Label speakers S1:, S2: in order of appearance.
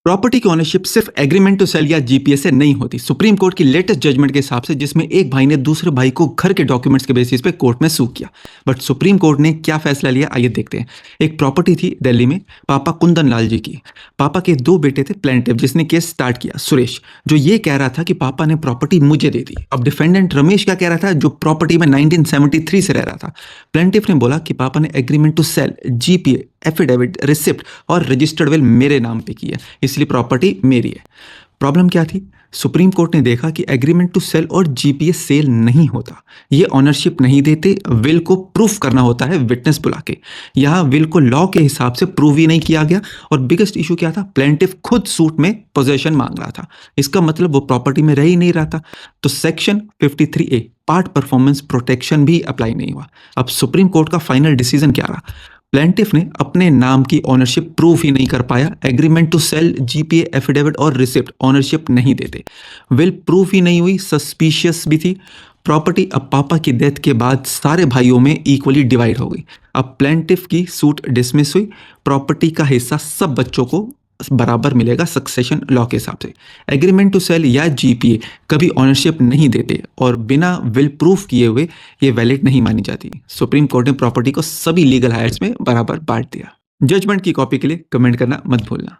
S1: Property की ownership सिर्फ agreement to cell या जीपीए से नहीं होती। सुप्रीम कोर्ट की लेटेस्ट जजमेंट के हिसाब से, जिसमें एक भाई ने दूसरे भाई को घर के डॉक्यूमेंट्स के बेसिस पे कोर्ट में सू किया। बट सुप्रीम कोर्ट ने क्या फैसला लिया, आइए देखते हैं। एक प्रॉपर्टी थी दिल्ली में पापा कुंदन लाल जी की। पापा के दो बेटे थे प्लेंटिफ, जिसने केस स्टार्ट किया, सुरेश, जो ये कह रहा था कि पापा ने प्रॉपर्टी मुझे दे दी। अब डिफेंडेंट रमेश क्या कह रहा था, जो प्रॉपर्टी में 1973 से रह रहा था। प्लेंटिफ ने बोला कि पापा ने agreement to sell, GPA, affidavit, receipt और रजिस्टर्ड विल मेरे नाम पे की है, इसलिए प्रॉपर्टी मेरी है। प्रॉब्लम क्या थी? सुप्रीम कोर्ट ने देखा कि एग्रीमेंट टू सेल और जीपीए सेल नहीं होता, ये ऑनरशिप नहीं देते, विल को प्रूफ करना होता है विटनेस बुला के। यहाँ विल को लॉ के हिसाब से प्रूव ही नहीं किया गया। और बिगेस्ट इशू क्या था, प्लेंटिफ खुद सूट में पोजेशन मांग रहा था, इसका मतलब वो प्रॉपर्टी में रह ही नहीं रहा था। तो section 53A part performance protection भी अप्लाई नहीं हुआ। अब सुप्रीम कोर्ट का फाइनल डिसीजन क्या रहा? प्लेंटिफ ने अपने नाम की ओनरशिप प्रूफ ही नहीं कर पाया। Agreement to sell, GPA, affidavit और रिसिप्ट ओनरशिप नहीं देते। विल प्रूफ ही नहीं हुई, सस्पिशियस भी थी। प्रॉपर्टी अब पापा की डेथ के बाद सारे भाइयों में इक्वली डिवाइड हो गई। अब प्लेंटिफ की सूट डिसमिस हुई। प्रॉपर्टी का हिस्सा सब बच्चों को बराबर मिलेगा सक्सेशन लॉ के हिसाब से। एग्रीमेंट टू सेल या जीपीए कभी ओनरशिप नहीं देते और बिना विल प्रूफ किए हुए ये वैलिड नहीं मानी जाती। सुप्रीम कोर्ट ने प्रॉपर्टी को सभी लीगल हायर्स में बराबर बांट दिया। जजमेंट की कॉपी के लिए कमेंट करना मत भूलना।